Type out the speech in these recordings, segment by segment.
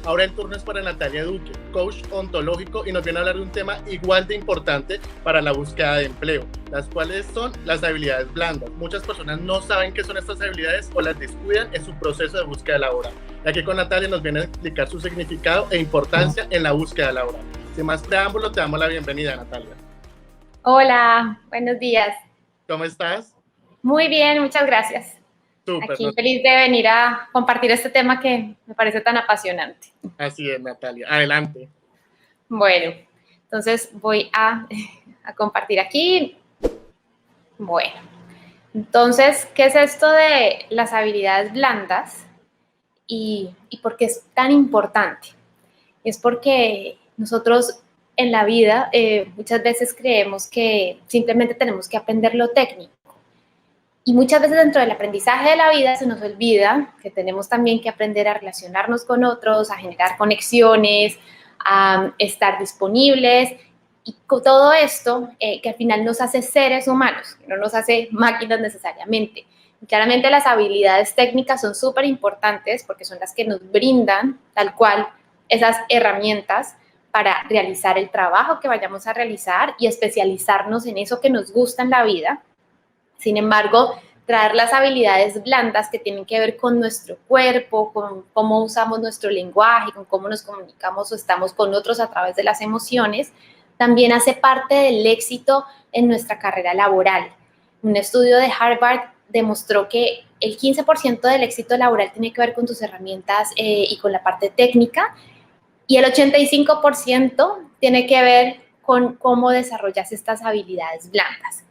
Ahora el turno es para Natalia Duque, coach ontológico, y nos viene a hablar de un tema igual de importante para la búsqueda de empleo, las cuales son las habilidades blandas. Muchas personas no saben qué son estas habilidades o las descuidan en su proceso de búsqueda laboral. Y aquí con Natalia nos viene a explicar su significado e importancia en la búsqueda laboral. Sin más preámbulo, te damos la bienvenida, Natalia. Hola, buenos días. ¿Cómo estás? Muy bien, muchas gracias. Súper. Aquí feliz de venir a compartir este tema que me parece tan apasionante. Así es, Natalia. Adelante. Bueno, entonces voy a compartir aquí. Bueno, entonces, ¿qué es esto de las habilidades blandas y por qué es tan importante? Es porque nosotros en la vida muchas veces creemos que simplemente tenemos que aprender lo técnico. Y muchas veces dentro del aprendizaje de la vida se nos olvida que tenemos también que aprender a relacionarnos con otros, a generar conexiones, a estar disponibles y con todo esto que al final nos hace seres humanos, no nos hace máquinas necesariamente. Y claramente las habilidades técnicas son súper importantes porque son las que nos brindan tal cual esas herramientas para realizar el trabajo que vayamos a realizar y especializarnos en eso que nos gusta en la vida. Sin embargo, traer las habilidades blandas que tienen que ver con nuestro cuerpo, con cómo usamos nuestro lenguaje, con cómo nos comunicamos o estamos con otros a través de las emociones, también hace parte del éxito en nuestra carrera laboral. Un estudio de Harvard demostró que el 15% del éxito laboral tiene que ver con tus herramientas y con la parte técnica, y el 85% tiene que ver con cómo desarrollas estas habilidades blandas.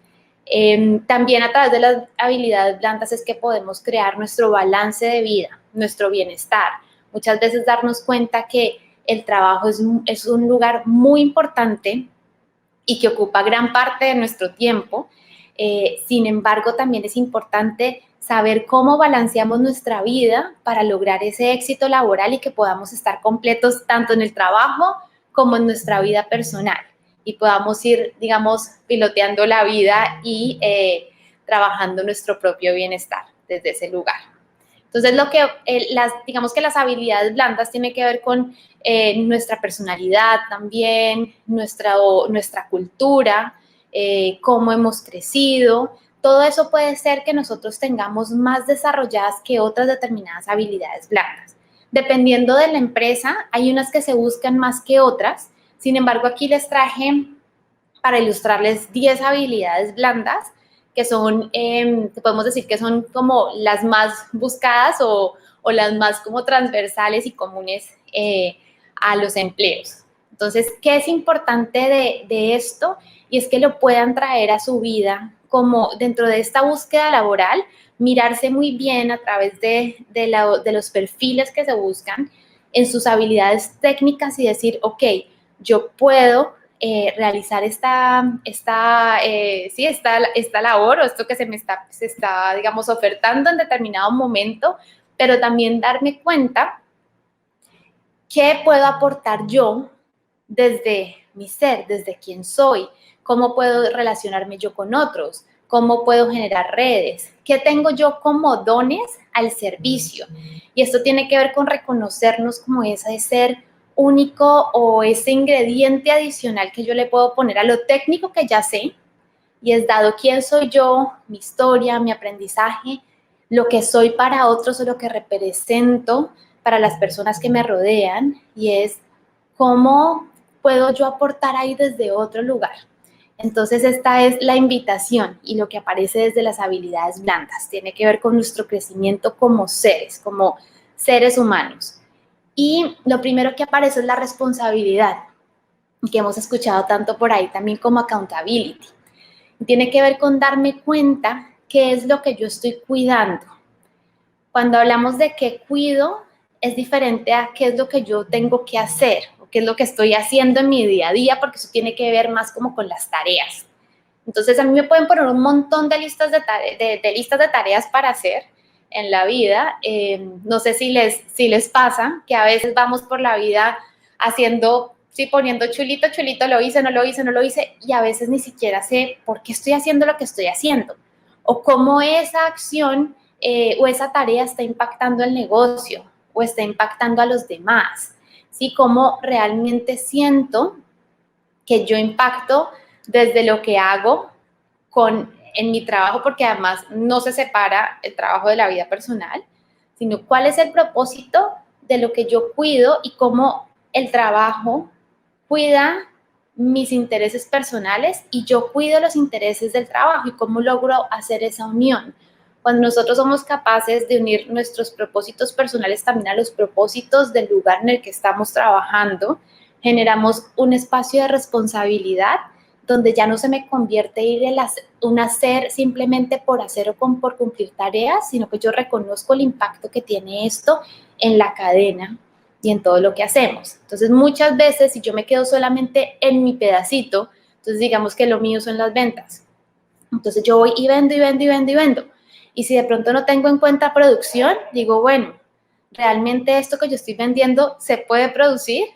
También a través de las habilidades blandas es que podemos crear nuestro balance de vida, nuestro bienestar. Muchas veces darnos cuenta que el trabajo es un lugar muy importante y que ocupa gran parte de nuestro tiempo. Sin embargo, también es importante saber cómo balanceamos nuestra vida para lograr ese éxito laboral y que podamos estar completos tanto en el trabajo como en nuestra vida personal y podamos ir, digamos, piloteando la vida y trabajando nuestro propio bienestar desde ese lugar. Entonces, digamos que las habilidades blandas tienen que ver con nuestra personalidad también, nuestra cultura, cómo hemos crecido. Todo eso puede ser que nosotros tengamos más desarrolladas que otras determinadas habilidades blandas. Dependiendo de la empresa, hay unas que se buscan más que otras. Sin embargo, aquí les traje para ilustrarles 10 habilidades blandas que son, podemos decir que son como las más buscadas o las más como transversales y comunes a los empleos. Entonces, ¿qué es importante de esto? Y es que lo puedan traer a su vida como dentro de esta búsqueda laboral, mirarse muy bien a través de los perfiles que se buscan en sus habilidades técnicas y decir, ok, yo puedo realizar esta labor o esto que se está, digamos, ofertando en determinado momento, pero también darme cuenta qué puedo aportar yo desde mi ser, desde quién soy, cómo puedo relacionarme yo con otros, cómo puedo generar redes, qué tengo yo como dones al servicio. Y esto tiene que ver con reconocernos como ese ser único o ese ingrediente adicional que yo le puedo poner a lo técnico que ya sé, y es dado quién soy yo, mi historia, mi aprendizaje, lo que soy para otros o lo que represento para las personas que me rodean, y es cómo puedo yo aportar ahí desde otro lugar. Entonces esta es la invitación y lo que aparece desde las habilidades blandas. Tiene que ver con nuestro crecimiento como seres humanos. Y lo primero que aparece es la responsabilidad, que hemos escuchado tanto por ahí también como accountability. Tiene que ver con darme cuenta qué es lo que yo estoy cuidando. Cuando hablamos de qué cuido, es diferente a qué es lo que yo tengo que hacer o qué es lo que estoy haciendo en mi día a día, porque eso tiene que ver más como con las tareas. Entonces, a mí me pueden poner un montón de listas de tareas para hacer en la vida. No sé si les pasa que a veces vamos por la vida haciendo, sí, poniendo chulito, lo hice, no lo hice, no lo hice, y a veces ni siquiera sé por qué estoy haciendo lo que estoy haciendo o cómo esa acción o esa tarea está impactando el negocio o está impactando a los demás. ¿sí? Cómo realmente siento que yo impacto desde lo que hago en mi trabajo, porque además no se separa el trabajo de la vida personal, sino cuál es el propósito de lo que yo cuido y cómo el trabajo cuida mis intereses personales y yo cuido los intereses del trabajo y cómo logro hacer esa unión. Cuando nosotros somos capaces de unir nuestros propósitos personales también a los propósitos del lugar en el que estamos trabajando, generamos un espacio de responsabilidad donde ya no se me convierte ir un hacer simplemente por hacer o por cumplir tareas, sino que yo reconozco el impacto que tiene esto en la cadena y en todo lo que hacemos. Entonces, muchas veces, si yo me quedo solamente en mi pedacito, entonces digamos que lo mío son las ventas. Entonces, yo voy y vendo y vendo y vendo y vendo. Y si de pronto no tengo en cuenta producción, digo, bueno, realmente esto que yo estoy vendiendo se puede producir.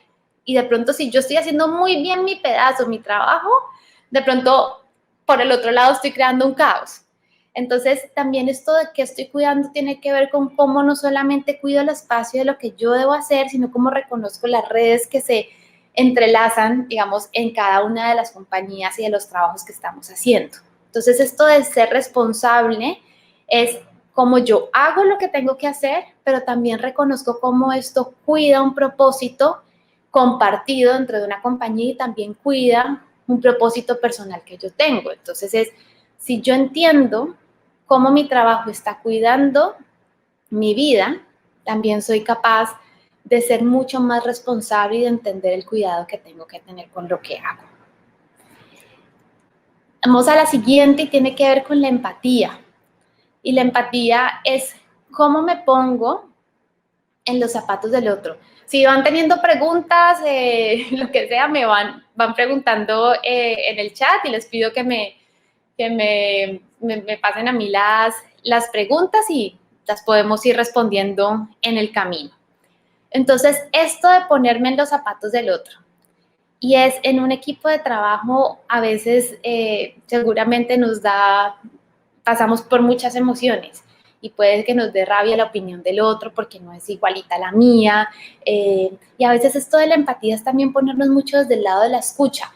Y de pronto, si yo estoy haciendo muy bien mi pedazo, mi trabajo, de pronto por el otro lado estoy creando un caos. Entonces, también esto de que estoy cuidando tiene que ver con cómo no solamente cuido el espacio de lo que yo debo hacer, sino cómo reconozco las redes que se entrelazan, digamos, en cada una de las compañías y de los trabajos que estamos haciendo. Entonces, esto de ser responsable es cómo yo hago lo que tengo que hacer, pero también reconozco cómo esto cuida un propósito compartido dentro de una compañía y también cuida un propósito personal que yo tengo. Entonces, si yo entiendo cómo mi trabajo está cuidando mi vida, también soy capaz de ser mucho más responsable y de entender el cuidado que tengo que tener con lo que hago. Vamos a la siguiente y tiene que ver con la empatía. Y la empatía es cómo me pongo en los zapatos del otro. Si van teniendo preguntas, lo que sea, me van preguntando en el chat y les pido que me pasen a mí las preguntas y las podemos ir respondiendo en el camino. Entonces, esto de ponerme en los zapatos del otro, y es en un equipo de trabajo, a veces seguramente pasamos por muchas emociones y puede que nos dé rabia la opinión del otro porque no es igualita a la mía. Y a veces esto de la empatía es también ponernos mucho desde el lado de la escucha.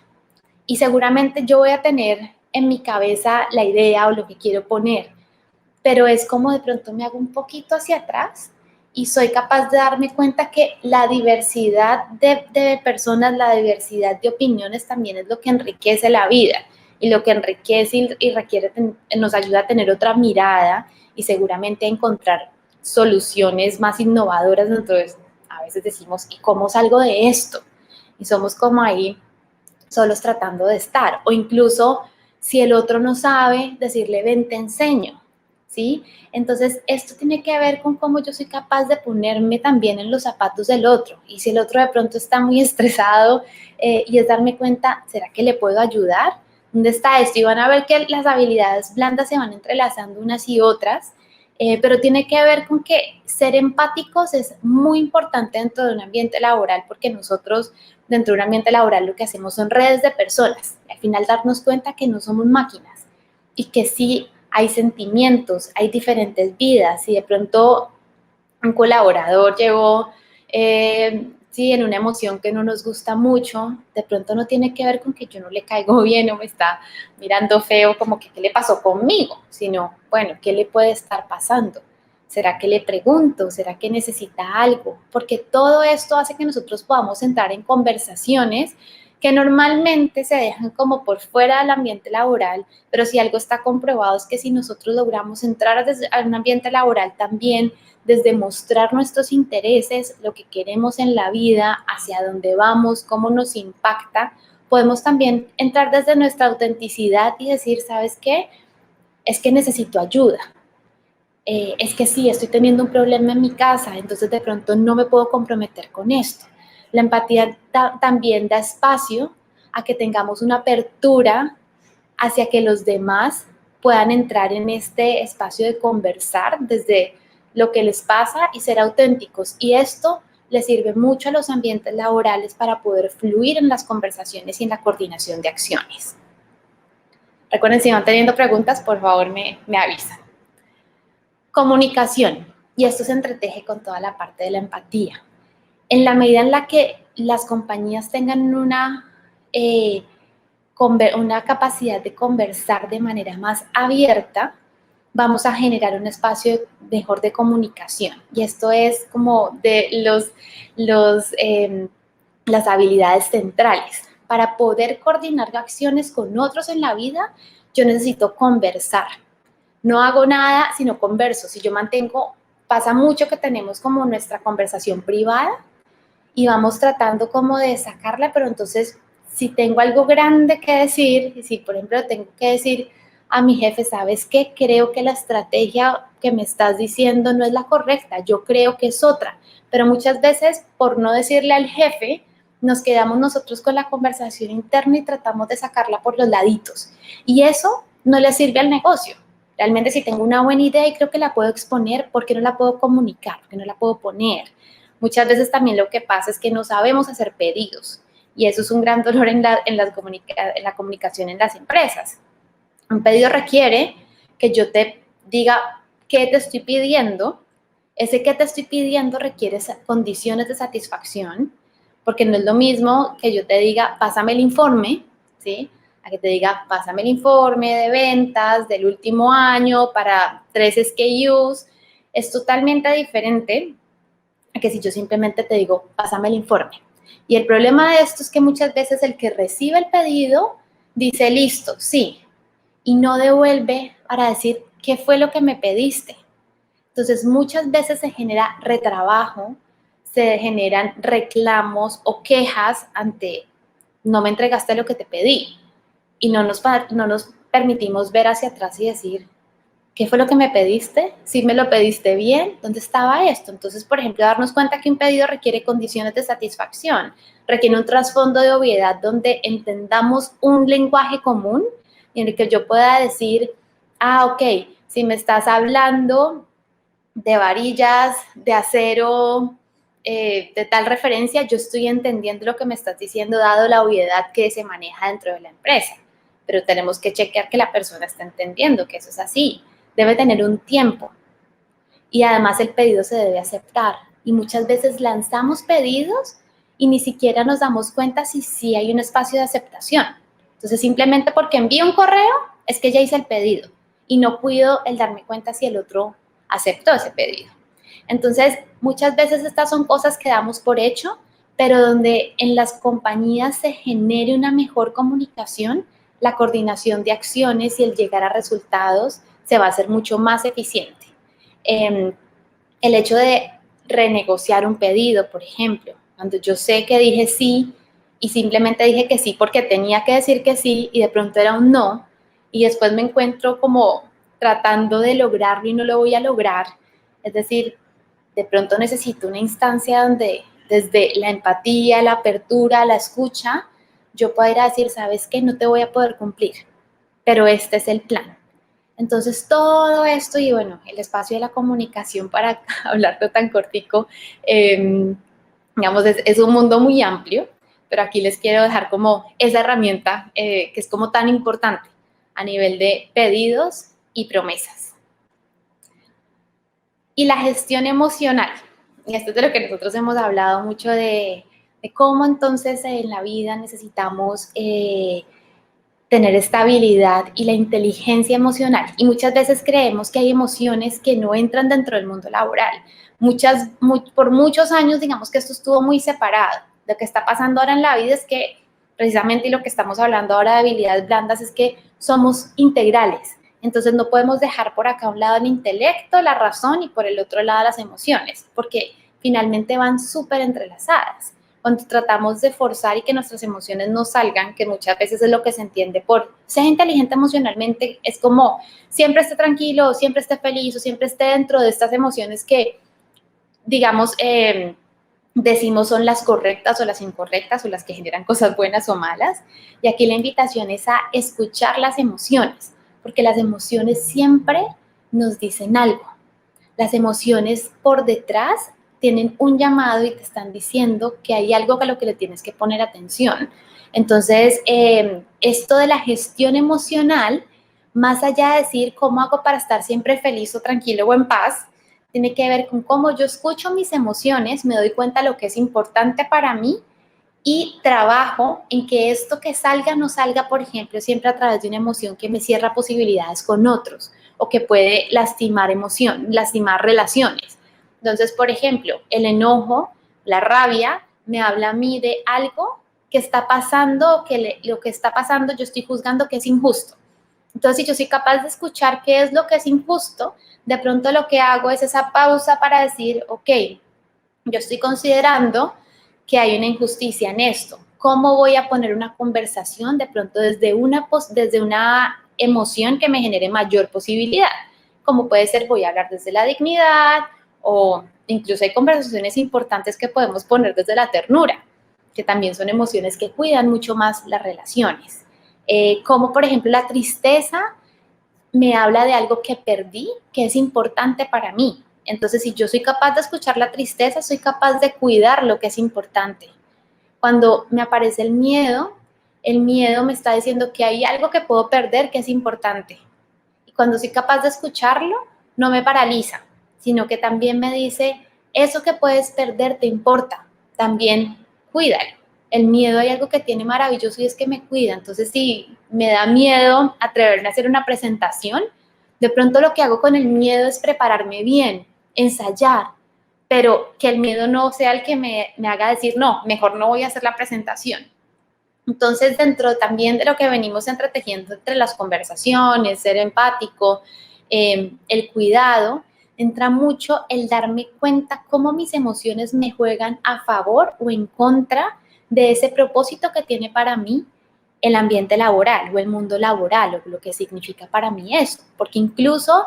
Y seguramente yo voy a tener en mi cabeza la idea o lo que quiero poner, pero es como de pronto me hago un poquito hacia atrás y soy capaz de darme cuenta que la diversidad de personas, la diversidad de opiniones también es lo que enriquece la vida y lo que enriquece y requiere, nos ayuda a tener otra mirada y seguramente a encontrar soluciones más innovadoras. Entonces, a veces decimos, ¿y cómo salgo de esto? Y somos como ahí solos tratando de estar, o incluso si el otro no sabe, decirle, ven, te enseño, ¿sí? Entonces, esto tiene que ver con cómo yo soy capaz de ponerme también en los zapatos del otro, y si el otro de pronto está muy estresado, y es darme cuenta, ¿será que le puedo ayudar? ¿Dónde está esto? Y van a ver que las habilidades blandas se van entrelazando unas y otras, pero tiene que ver con que ser empáticos es muy importante dentro de un ambiente laboral, porque nosotros dentro de un ambiente laboral lo que hacemos son redes de personas. Al final darnos cuenta que no somos máquinas y que sí hay sentimientos, hay diferentes vidas. Si de pronto un colaborador llegó sí, en una emoción que no nos gusta mucho, de pronto no tiene que ver con que yo no le caigo bien o me está mirando feo como que qué le pasó conmigo, sino, bueno, ¿qué le puede estar pasando? ¿Será que le pregunto? ¿Será que necesita algo? Porque todo esto hace que nosotros podamos entrar en conversaciones que normalmente se dejan como por fuera del ambiente laboral, pero si algo está comprobado es que si nosotros logramos entrar a un ambiente laboral también desde mostrar nuestros intereses, lo que queremos en la vida, hacia dónde vamos, cómo nos impacta, podemos también entrar desde nuestra autenticidad y decir, ¿sabes qué? Es que necesito ayuda. Es que sí, estoy teniendo un problema en mi casa, entonces de pronto no me puedo comprometer con esto. La empatía también da espacio a que tengamos una apertura hacia que los demás puedan entrar en este espacio de conversar desde lo que les pasa y ser auténticos. Y esto les sirve mucho a los ambientes laborales para poder fluir en las conversaciones y en la coordinación de acciones. Recuerden, si van teniendo preguntas, por favor me avisan. Comunicación, y esto se entreteje con toda la parte de la empatía. En la medida en la que las compañías tengan una capacidad de conversar de manera más abierta, vamos a generar un espacio mejor de comunicación. Y esto es como de las habilidades centrales. Para poder coordinar acciones con otros en la vida, yo necesito conversar. No hago nada, sino converso. Si yo pasa mucho que tenemos como nuestra conversación privada y vamos tratando como de sacarla, pero entonces si tengo algo grande que decir, y si por ejemplo tengo que decir a mi jefe, ¿sabes qué? Creo que la estrategia que me estás diciendo no es la correcta, yo creo que es otra, pero muchas veces por no decirle al jefe, nos quedamos nosotros con la conversación interna y tratamos de sacarla por los laditos, y eso no le sirve al negocio. Realmente si tengo una buena idea y creo que la puedo exponer, ¿por qué no la puedo comunicar? ¿Por qué no la puedo poner? Muchas veces también lo que pasa es que no sabemos hacer pedidos y eso es un gran dolor en la comunicación en las empresas. Un pedido requiere que yo te diga qué te estoy pidiendo. Ese que te estoy pidiendo requiere condiciones de satisfacción, porque no es lo mismo que yo te diga, pásame el informe, ¿sí? A que te diga, pásame el informe de ventas del último año para 3 SKUs. Es totalmente diferente a que si yo simplemente te digo, pásame el informe. Y el problema de esto es que muchas veces el que recibe el pedido dice, listo, sí, y no devuelve para decir, ¿qué fue lo que me pediste? Entonces, muchas veces se genera retrabajo, se generan reclamos o quejas ante, no me entregaste lo que te pedí, y no nos permitimos ver hacia atrás y decir, ¿qué fue lo que me pediste? Si me lo pediste bien, ¿dónde estaba esto? Entonces, por ejemplo, darnos cuenta que un pedido requiere condiciones de satisfacción, requiere un trasfondo de obviedad donde entendamos un lenguaje común y en el que yo pueda decir, ok, si me estás hablando de varillas, de acero, de tal referencia, yo estoy entendiendo lo que me estás diciendo dado la obviedad que se maneja dentro de la empresa. Pero tenemos que chequear que la persona está entendiendo que eso es así. Debe tener un tiempo y además el pedido se debe aceptar. Y muchas veces lanzamos pedidos y ni siquiera nos damos cuenta si hay un espacio de aceptación. Entonces, simplemente porque envío un correo es que ya hice el pedido y no cuido el darme cuenta si el otro aceptó ese pedido. Entonces, muchas veces estas son cosas que damos por hecho, pero donde en las compañías se genere una mejor comunicación, la coordinación de acciones y el llegar a resultados se va a hacer mucho más eficiente. El hecho de renegociar un pedido, por ejemplo, cuando yo sé que dije sí y simplemente dije que sí porque tenía que decir que sí y de pronto era un no y después me encuentro como tratando de lograrlo y no lo voy a lograr. Es decir, de pronto necesito una instancia donde desde la empatía, la apertura, la escucha, yo pueda ir a decir, ¿sabes qué? No te voy a poder cumplir, pero este es el plan. Entonces, todo esto y bueno, el espacio de la comunicación para hablarlo tan cortico, digamos, es un mundo muy amplio, pero aquí les quiero dejar como esa herramienta que es como tan importante a nivel de pedidos y promesas. Y la gestión emocional, y esto es de lo que nosotros hemos hablado mucho de cómo entonces en la vida necesitamos tener estabilidad y la inteligencia emocional. Y muchas veces creemos que hay emociones que no entran dentro del mundo laboral. Por muchos años, digamos que esto estuvo muy separado. Lo que está pasando ahora en la vida es que precisamente y lo que estamos hablando ahora de habilidades blandas es que somos integrales. Entonces no podemos dejar por acá a un lado el intelecto, la razón y por el otro lado las emociones, porque finalmente van súper entrelazadas. Cuando tratamos de forzar y que nuestras emociones no salgan, que muchas veces es lo que se entiende por ser inteligente emocionalmente, es como siempre esté tranquilo, siempre esté feliz o siempre esté dentro de estas emociones que, digamos, decimos son las correctas o las incorrectas o las que generan cosas buenas o malas. Y aquí la invitación es a escuchar las emociones, porque las emociones siempre nos dicen algo. Las emociones por detrás tienen un llamado y te están diciendo que hay algo a lo que le tienes que poner atención. Entonces, esto de la gestión emocional, más allá de decir cómo hago para estar siempre feliz o tranquilo o en paz, tiene que ver con cómo yo escucho mis emociones, me doy cuenta de lo que es importante para mí y trabajo en que esto que salga no salga, por ejemplo, siempre a través de una emoción que me cierra posibilidades con otros o que puede lastimar lastimar relaciones. Entonces, por ejemplo, el enojo, la rabia, me habla a mí de algo que está pasando, lo que está pasando yo estoy juzgando que es injusto. Entonces, si yo soy capaz de escuchar qué es lo que es injusto, de pronto lo que hago es esa pausa para decir, ok, yo estoy considerando que hay una injusticia en esto. ¿Cómo voy a poner una conversación de pronto desde una emoción que me genere mayor posibilidad? Como puede ser, voy a hablar desde la dignidad o incluso hay conversaciones importantes que podemos poner desde la ternura, que también son emociones que cuidan mucho más las relaciones. Como por ejemplo la tristeza me habla de algo que perdí, que es importante para mí. Entonces, si yo soy capaz de escuchar la tristeza, soy capaz de cuidar lo que es importante. Cuando me aparece el miedo me está diciendo que hay algo que puedo perder que es importante. Y cuando soy capaz de escucharlo, no me paraliza, sino que también me dice, eso que puedes perder te importa, también cuídalo. El miedo hay algo que tiene maravilloso y es que me cuida. Entonces, si me da miedo atreverme a hacer una presentación, de pronto lo que hago con el miedo es prepararme bien, ensayar, pero que el miedo no sea el que me haga decir, no, mejor no voy a hacer la presentación. Entonces, dentro también de lo que venimos entretejiendo entre las conversaciones, ser empático, el cuidado, entra mucho el darme cuenta cómo mis emociones me juegan a favor o en contra de ese propósito que tiene para mí el ambiente laboral o el mundo laboral o lo que significa para mí eso. Porque incluso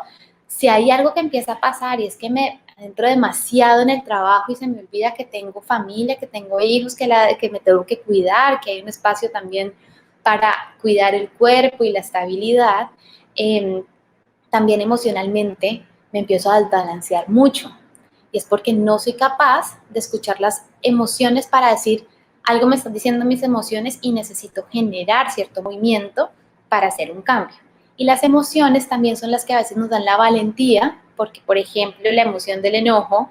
si hay algo que empieza a pasar y es que me adentro demasiado en el trabajo y se me olvida que tengo familia, que tengo hijos, que me tengo que cuidar, que hay un espacio también para cuidar el cuerpo y la estabilidad, también emocionalmente me empiezo a desbalancear mucho. Y es porque no soy capaz de escuchar las emociones para decir, algo me están diciendo mis emociones y necesito generar cierto movimiento para hacer un cambio. Y las emociones también son las que a veces nos dan la valentía, porque por ejemplo la emoción del enojo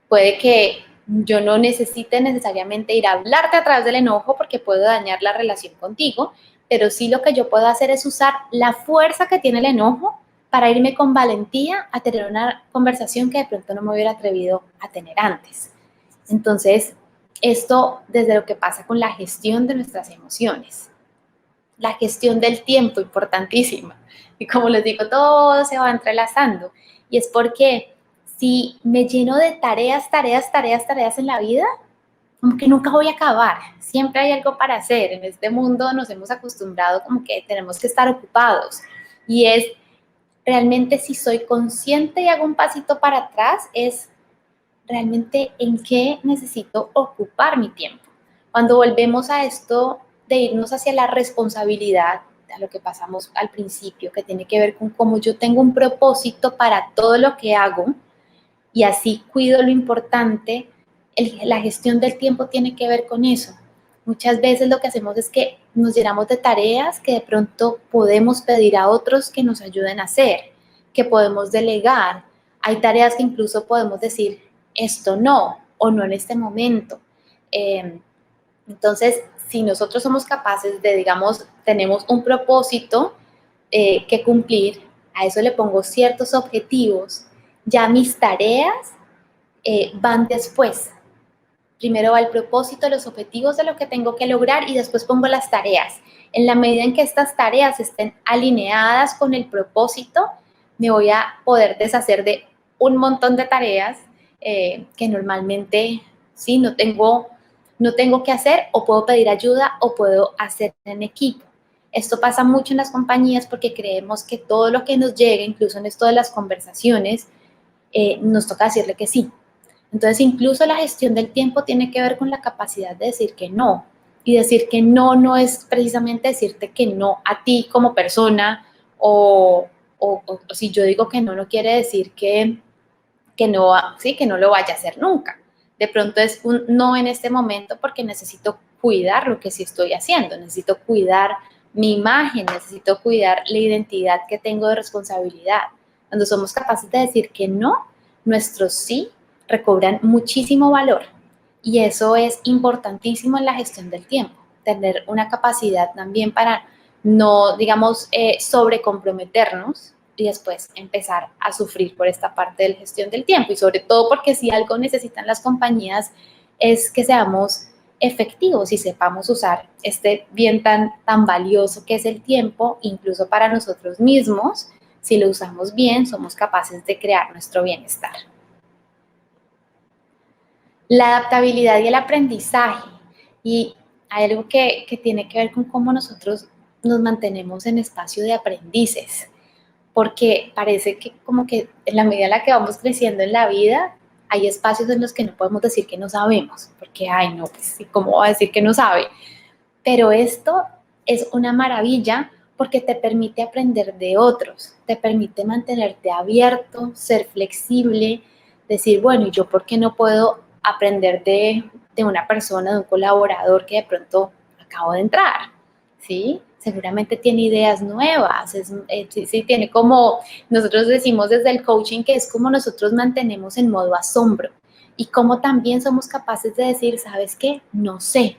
puede que yo no necesite necesariamente ir a hablarte a través del enojo porque puedo dañar la relación contigo, pero sí lo que yo puedo hacer es usar la fuerza que tiene el enojo para irme con valentía a tener una conversación que de pronto no me hubiera atrevido a tener antes. Entonces, esto desde lo que pasa con la gestión de nuestras emociones. La gestión del tiempo, importantísima. Y como les digo, todo se va entrelazando. Y es porque si me lleno de tareas en la vida, como que nunca voy a acabar. Siempre hay algo para hacer. En este mundo nos hemos acostumbrado como que tenemos que estar ocupados. Y es realmente si soy consciente y hago un pasito para atrás, es realmente en qué necesito ocupar mi tiempo. Cuando volvemos a esto de irnos hacia la responsabilidad, a lo que pasamos al principio, que tiene que ver con cómo yo tengo un propósito para todo lo que hago y así cuido lo importante, la gestión del tiempo tiene que ver con eso. Muchas veces lo que hacemos es que nos llenamos de tareas que de pronto podemos pedir a otros que nos ayuden a hacer, que podemos delegar. Hay tareas que incluso podemos decir, esto no, o no en este momento. Entonces, si nosotros somos capaces de, digamos, tenemos un propósito que cumplir, a eso le pongo ciertos objetivos, ya mis tareas van después. Primero va el propósito, los objetivos de lo que tengo que lograr y después pongo las tareas. En la medida en que estas tareas estén alineadas con el propósito, me voy a poder deshacer de un montón de tareas que normalmente sí no tengo que hacer o puedo pedir ayuda o puedo hacer en equipo. Esto pasa mucho en las compañías porque creemos que todo lo que nos llegue, incluso en esto de las conversaciones, nos toca decirle que sí. Entonces, incluso la gestión del tiempo tiene que ver con la capacidad de decir que no. Y decir que no no es precisamente decirte que no a ti como persona o si yo digo que no, no quiere decir que no, sí, que no lo vaya a hacer nunca. De pronto es un no en este momento porque necesito cuidar lo que sí estoy haciendo, necesito cuidar mi imagen, necesito cuidar la identidad que tengo de responsabilidad. Cuando somos capaces de decir que no, nuestros sí recobran muchísimo valor. Y eso es importantísimo en la gestión del tiempo, tener una capacidad también para no, digamos, sobrecomprometernos y después empezar a sufrir por esta parte de la gestión del tiempo. Y sobre todo porque si algo necesitan las compañías es que seamos efectivos y sepamos usar este bien tan valioso que es el tiempo, incluso para nosotros mismos. Si lo usamos bien, somos capaces de crear nuestro bienestar. La adaptabilidad y el aprendizaje. Y hay algo que tiene que ver con cómo nosotros nos mantenemos en espacio de aprendices, porque parece que como que en la medida en la que vamos creciendo en la vida, hay espacios en los que no podemos decir que no sabemos, porque, ay, no, pues, ¿cómo va a decir que no sabe? Pero esto es una maravilla porque te permite aprender de otros, te permite mantenerte abierto, ser flexible, decir, bueno, ¿y yo por qué no puedo aprender de una persona, de un colaborador que de pronto acabo de entrar? ¿Sí? Seguramente tiene ideas nuevas, sí, tiene como, nosotros decimos desde el coaching que es como nosotros mantenemos en modo asombro y como también somos capaces de decir, ¿sabes qué? No sé,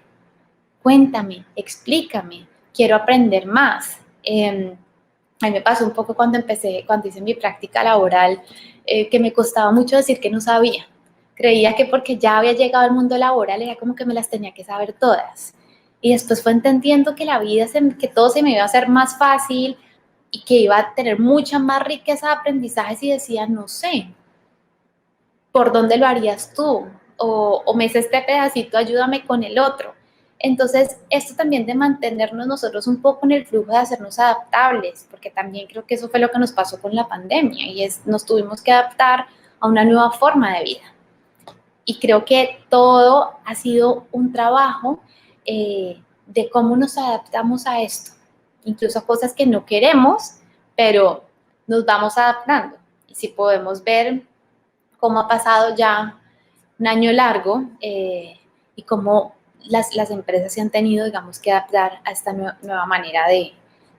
cuéntame, explícame, quiero aprender más. A mí me pasó un poco cuando hice mi práctica laboral, que me costaba mucho decir que no sabía. Creía que porque ya había llegado al mundo laboral era como que me las tenía que saber todas. Y después fue entendiendo que la vida, que todo se me iba a hacer más fácil y que iba a tener mucha más riqueza de aprendizajes y decía, no sé, ¿por dónde lo harías tú? O me hice este pedacito, ayúdame con el otro. Entonces, esto también de mantenernos nosotros un poco en el flujo de hacernos adaptables, porque también creo que eso fue lo que nos pasó con la pandemia y nos tuvimos que adaptar a una nueva forma de vida. Y creo que todo ha sido un trabajo de cómo nos adaptamos a esto, incluso a cosas que no queremos, pero nos vamos adaptando. Y si podemos ver cómo ha pasado ya un año largo y cómo las empresas se han tenido, digamos, que adaptar a esta nueva manera de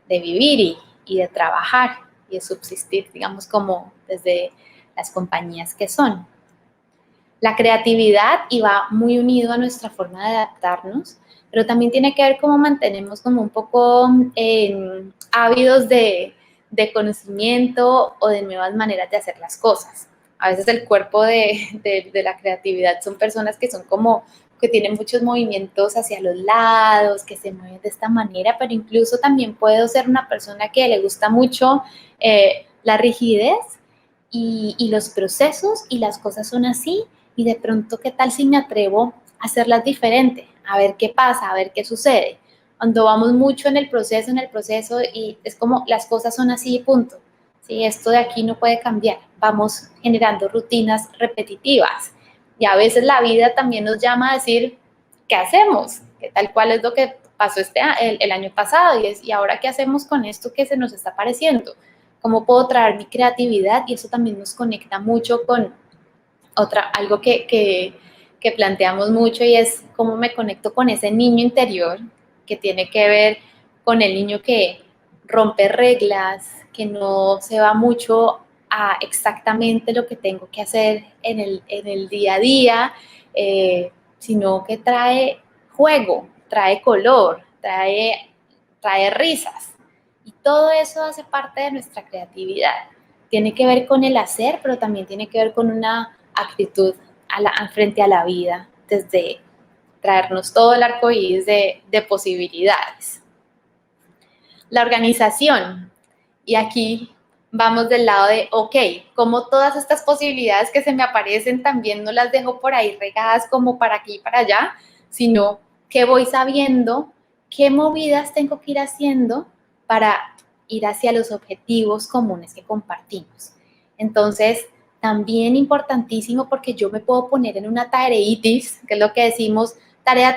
vivir y de trabajar y de subsistir, digamos, como desde las compañías que son. La creatividad y va muy unido a nuestra forma de adaptarnos, pero también tiene que ver cómo mantenemos como un poco ávidos de conocimiento o de nuevas maneras de hacer las cosas. A veces el cuerpo de la creatividad son personas que son como que tienen muchos movimientos hacia los lados, que se mueven de esta manera, pero incluso también puedo ser una persona que le gusta mucho la rigidez y los procesos y las cosas son así y de pronto, ¿qué tal si me atrevo a hacerlas diferente? A ver qué pasa, a ver qué sucede. Cuando vamos mucho en el proceso y es como las cosas son así y punto. ¿Sí? Esto de aquí no puede cambiar. Vamos generando rutinas repetitivas y a veces la vida también nos llama a decir, ¿qué hacemos? ¿Qué tal cual es lo que pasó el año pasado? Y ahora, ¿qué hacemos con esto que se nos está apareciendo? ¿Cómo puedo traer mi creatividad? Y eso también nos conecta mucho con algo que planteamos mucho y es cómo me conecto con ese niño interior que tiene que ver con el niño que rompe reglas, que no se va mucho a exactamente lo que tengo que hacer en el día a día, sino que trae juego, trae color, trae risas. Y todo eso hace parte de nuestra creatividad. Tiene que ver con el hacer, pero también tiene que ver con una actitud frente a la vida, desde traernos todo el arcoíris de posibilidades. La organización, y aquí vamos del lado de, ok, como todas estas posibilidades que se me aparecen también no las dejo por ahí regadas como para aquí y para allá, sino que voy sabiendo qué movidas tengo que ir haciendo para ir hacia los objetivos comunes que compartimos. Entonces, también importantísimo porque yo me puedo poner en una tareitis, que es lo que decimos, tarea,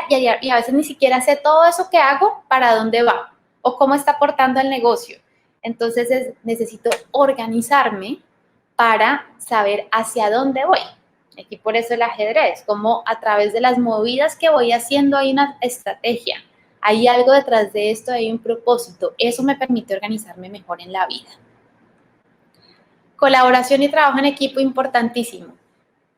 y a veces ni siquiera sé todo eso que hago, para dónde va o cómo está aportando el negocio. Entonces, necesito organizarme para saber hacia dónde voy. Aquí por eso el ajedrez, como a través de las movidas que voy haciendo hay una estrategia, hay algo detrás de esto, hay un propósito. Eso me permite organizarme mejor en la vida. Colaboración y trabajo en equipo, importantísimo.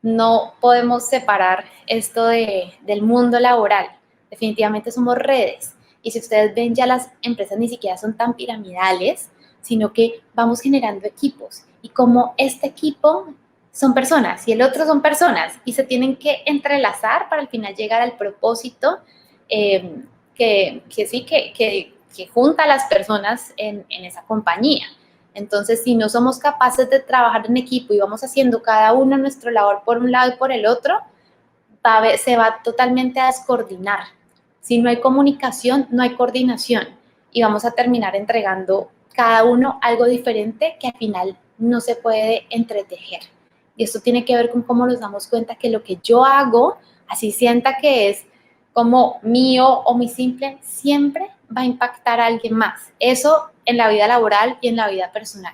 No podemos separar esto del mundo laboral. Definitivamente somos redes. Y si ustedes ven, ya las empresas ni siquiera son tan piramidales, sino que vamos generando equipos. Y como este equipo son personas y el otro son personas y se tienen que entrelazar para al final llegar al propósito que junta a las personas en esa compañía. Entonces, si no somos capaces de trabajar en equipo y vamos haciendo cada uno nuestro labor por un lado y por el otro, se va totalmente a descoordinar. Si no hay comunicación, no hay coordinación y vamos a terminar entregando cada uno algo diferente que al final no se puede entretejer. Y esto tiene que ver con cómo nos damos cuenta que lo que yo hago, así sienta que es como mío o mi simple, siempre va a impactar a alguien más. Eso en la vida laboral y en la vida personal.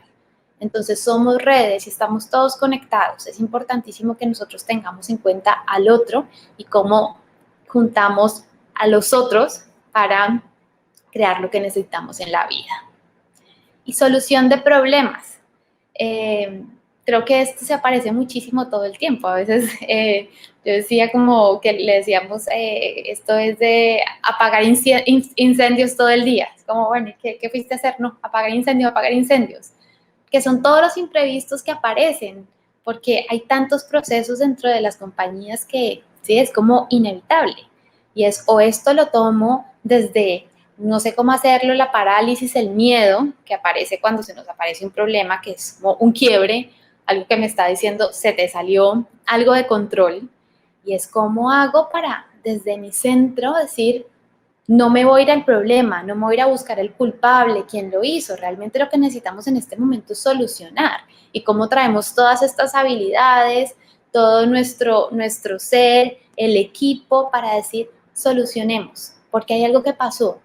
Entonces somos redes y estamos todos conectados. Es importantísimo que nosotros tengamos en cuenta al otro y cómo juntamos a los otros para crear lo que necesitamos en la vida. Y solución de problemas. Creo que esto se aparece muchísimo todo el tiempo. A veces yo decía como que le decíamos, esto es de apagar incendios todo el día. Es como, bueno, ¿qué fuiste a hacer? No, apagar incendios. Que son todos los imprevistos que aparecen, porque hay tantos procesos dentro de las compañías que sí, es como inevitable. Y es, o esto lo tomo desde no sé cómo hacerlo, la parálisis, el miedo que aparece cuando se nos aparece un problema, que es como un quiebre, algo que me está diciendo, se te salió algo de control, y es cómo hago para, desde mi centro, decir, no me voy a ir al problema, no me voy a ir a buscar el culpable, quién lo hizo, realmente lo que necesitamos en este momento es solucionar, y cómo traemos todas estas habilidades, todo nuestro ser, el equipo, para decir, solucionemos, porque hay algo que pasó,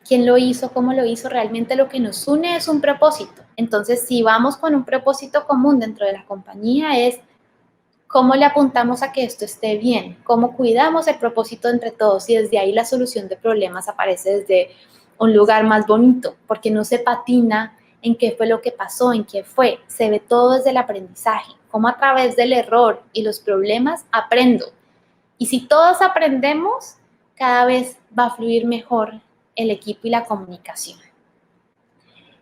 quién lo hizo, cómo lo hizo, realmente lo que nos une es un propósito. Entonces, si vamos con un propósito común dentro de la compañía es cómo le apuntamos a que esto esté bien, cómo cuidamos el propósito entre todos y desde ahí la solución de problemas aparece desde un lugar más bonito, porque no se patina en qué fue lo que pasó, en qué fue, se ve todo desde el aprendizaje, cómo a través del error y los problemas aprendo. Y si todos aprendemos, cada vez va a fluir mejor el equipo y la comunicación.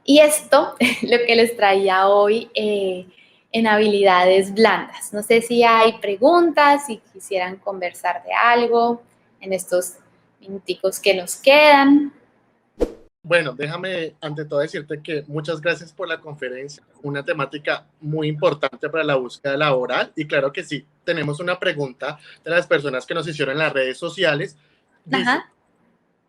Y esto, lo que les traía hoy en habilidades blandas. No sé si hay preguntas, si quisieran conversar de algo en estos minuticos que nos quedan. Bueno, déjame ante todo decirte que muchas gracias por la conferencia, una temática muy importante para la búsqueda laboral y claro que sí, tenemos una pregunta de las personas que nos hicieron en las redes sociales. Dice, Ajá.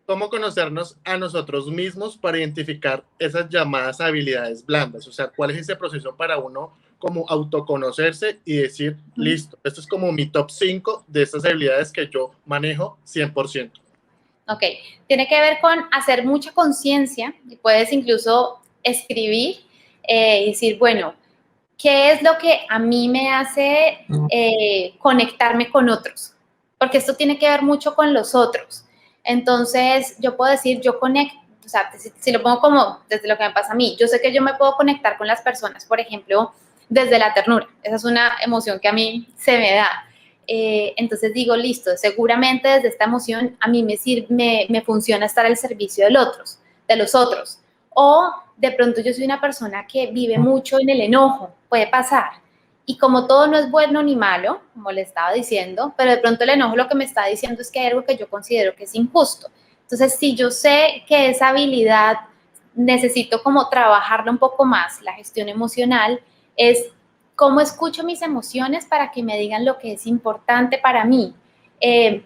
¿cómo conocernos a nosotros mismos para identificar esas llamadas habilidades blandas? O sea, ¿cuál es ese proceso para uno como autoconocerse y decir, listo, esto es como mi top 5 de estas habilidades que yo manejo 100%? Ok, tiene que ver con hacer mucha conciencia y puedes incluso escribir y decir, bueno, ¿qué es lo que a mí me hace conectarme con otros? Porque esto tiene que ver mucho con los otros. Entonces, yo puedo decir, yo conecto, o sea, si lo pongo como desde lo que me pasa a mí, yo sé que yo me puedo conectar con las personas, por ejemplo, desde la ternura. Esa es una emoción que a mí se me da. Entonces digo, listo, seguramente desde esta emoción a mí me funciona estar al servicio de los otros. O de pronto yo soy una persona que vive mucho en el enojo, puede pasar. Y como todo no es bueno ni malo, como le estaba diciendo, pero de pronto el enojo lo que me está diciendo es que hay algo que yo considero que es injusto. Entonces, si yo sé que esa habilidad necesito como trabajarla un poco más, la gestión emocional, es cómo escucho mis emociones para que me digan lo que es importante para mí.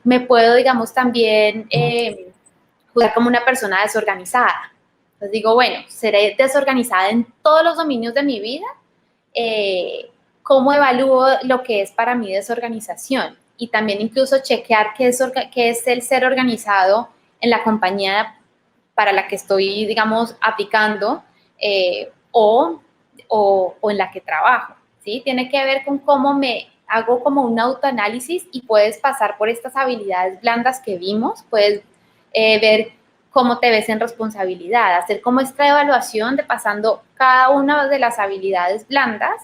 Me puedo, digamos, también jugar como una persona desorganizada. Entonces digo, bueno, seré desorganizada en todos los dominios de mi vida. ¿Cómo evalúo lo que es para mí desorganización? Y también incluso chequear qué es el ser organizado en la compañía para la que estoy, digamos, aplicando o en la que trabajo. ¿Sí? Tiene que ver con cómo me hago como un autoanálisis y puedes pasar por estas habilidades blandas que vimos, puedes ver cómo te ves en responsabilidad, hacer como esta evaluación de pasando cada una de las habilidades blandas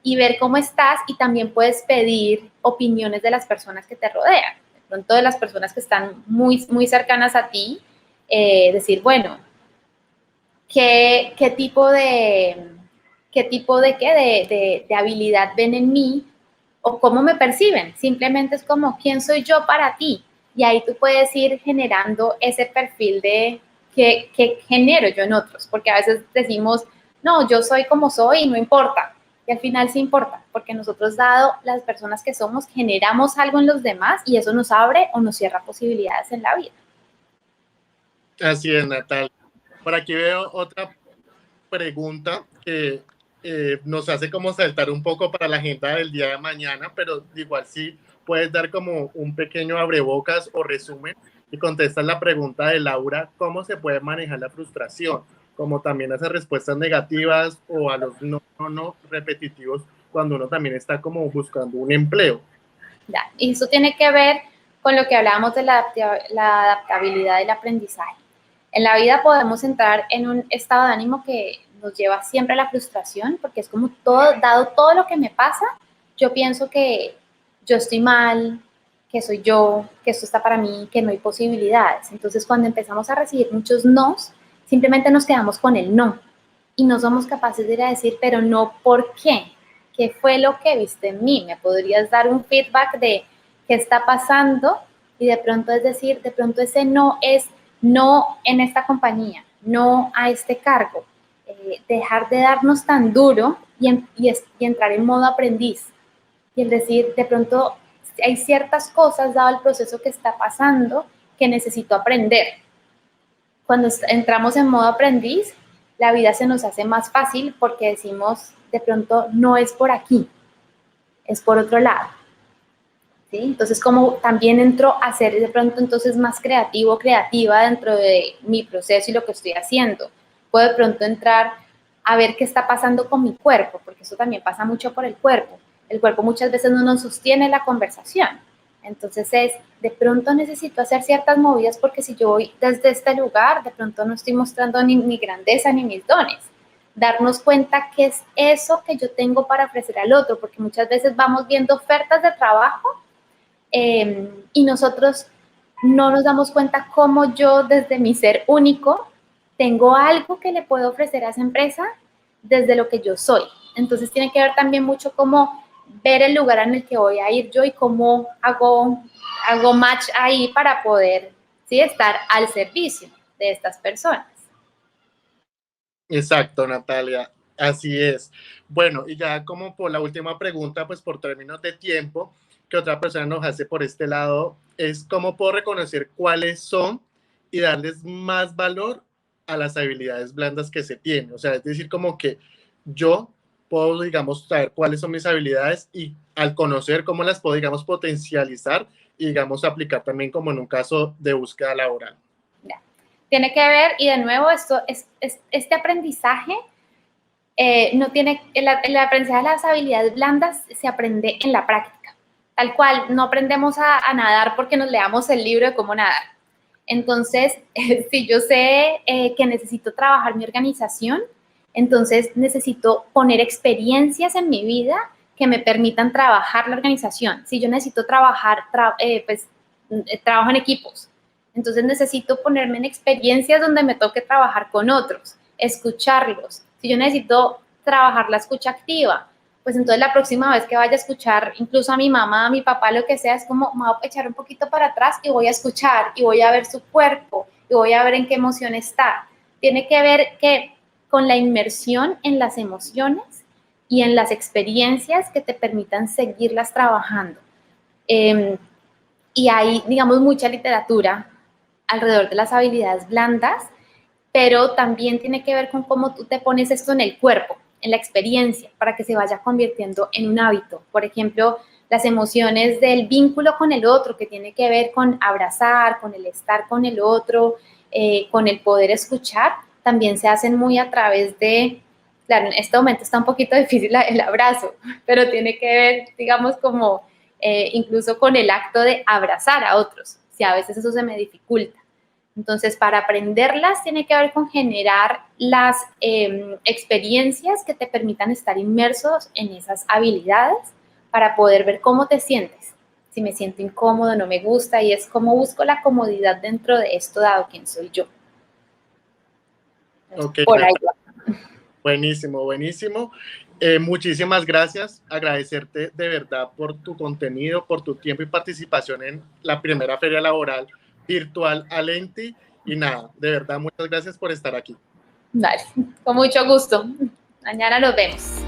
y ver cómo estás, y también puedes pedir opiniones de las personas que te rodean, de pronto de las personas que están muy, muy cercanas a ti, decir, bueno, ¿qué tipo de habilidad ven en mí o cómo me perciben? Simplemente es como, ¿quién soy yo para ti? Y ahí tú puedes ir generando ese perfil de qué genero yo en otros, porque a veces decimos, no, yo soy como soy y no importa. Y al final sí importa, porque nosotros, dado las personas que somos, generamos algo en los demás y eso nos abre o nos cierra posibilidades en la vida. Así es, Natalia. Por aquí veo otra pregunta que nos hace como saltar un poco para la agenda del día de mañana, pero igual sí puedes dar como un pequeño abrebocas o resumen y contestas la pregunta de Laura: ¿cómo se puede manejar la frustración? Como también hacer respuestas negativas o a los no repetitivos cuando uno también está como buscando un empleo. Ya, y eso tiene que ver con lo que hablábamos de la adaptabilidad y el aprendizaje. En la vida podemos entrar en un estado de ánimo que nos lleva siempre a la frustración, porque es como todo, dado todo lo que me pasa, yo pienso que yo estoy mal, que soy yo, que esto está para mí, que no hay posibilidades. Entonces, cuando empezamos a recibir muchos nos, simplemente nos quedamos con el no y no somos capaces de ir a decir, pero no, ¿por qué? ¿Qué fue lo que viste en mí? ¿Me podrías dar un feedback de qué está pasando? Y de pronto es decir, de pronto ese no es no en esta compañía, no a este cargo. Dejar de darnos tan duro y entrar en modo aprendiz. Y el decir, de pronto hay ciertas cosas, dado el proceso que está pasando, que necesito aprender. Cuando entramos en modo aprendiz, la vida se nos hace más fácil porque decimos, de pronto, no es por aquí, es por otro lado. ¿Sí? Entonces, como también entro a ser de pronto entonces más creativo, creativa dentro de mi proceso y lo que estoy haciendo. Puedo de pronto entrar a ver qué está pasando con mi cuerpo, porque eso también pasa mucho por el cuerpo. El cuerpo muchas veces no nos sostiene la conversación. Entonces de pronto necesito hacer ciertas movidas porque si yo voy desde este lugar, de pronto no estoy mostrando ni mi grandeza ni mis dones. Darnos cuenta qué es eso que yo tengo para ofrecer al otro, porque muchas veces vamos viendo ofertas de trabajo y nosotros no nos damos cuenta cómo yo desde mi ser único tengo algo que le puedo ofrecer a esa empresa desde lo que yo soy. Entonces tiene que ver también mucho cómo ver el lugar en el que voy a ir yo y cómo hago match ahí para poder, ¿sí?, estar al servicio de estas personas. Exacto, Natalia, así es. Bueno, y ya como por la última pregunta, pues por términos de tiempo, que otra persona nos hace por este lado, es cómo puedo reconocer cuáles son y darles más valor a las habilidades blandas que se tienen. O sea, es decir, como que yo puedo, digamos, saber cuáles son mis habilidades y al conocer cómo las puedo, digamos, potencializar y, digamos, aplicar también como en un caso de búsqueda laboral. Ya. Tiene que ver, y de nuevo, esto es este aprendizaje no tiene, el aprendizaje de las habilidades blandas se aprende en la práctica. Tal cual, no aprendemos a nadar porque nos leamos el libro de cómo nadar. Entonces, si yo sé que necesito trabajar mi organización, entonces necesito poner experiencias en mi vida que me permitan trabajar la organización. Si yo necesito trabajar, trabajo en equipos, entonces necesito ponerme en experiencias donde me toque trabajar con otros, escucharlos. Si yo necesito trabajar la escucha activa, pues entonces la próxima vez que vaya a escuchar incluso a mi mamá, a mi papá, lo que sea, es como me voy a echar un poquito para atrás y voy a escuchar y voy a ver su cuerpo y voy a ver en qué emoción está. Tiene que ver que con la inmersión en las emociones y en las experiencias que te permitan seguirlas trabajando. Y hay, digamos, mucha literatura alrededor de las habilidades blandas, pero también tiene que ver con cómo tú te pones esto en el cuerpo, en la experiencia, para que se vaya convirtiendo en un hábito. Por ejemplo, las emociones del vínculo con el otro, que tiene que ver con abrazar, con el estar con el otro, con el poder escuchar, también se hacen muy a través de, claro, en este momento está un poquito difícil el abrazo, pero tiene que ver, digamos, como incluso con el acto de abrazar a otros, si a veces eso se me dificulta. Entonces, para aprenderlas tiene que ver con generar las experiencias que te permitan estar inmersos en esas habilidades para poder ver cómo te sientes. Si me siento incómodo, no me gusta, y es cómo busco la comodidad dentro de esto dado quién soy yo. Ok, por ahí va. Buenísimo, buenísimo. Muchísimas gracias. Agradecerte de verdad por tu contenido, por tu tiempo y participación en la primera feria laboral virtual Alenti. Y nada, de verdad, muchas gracias por estar aquí. Dale, con mucho gusto. Mañana nos vemos.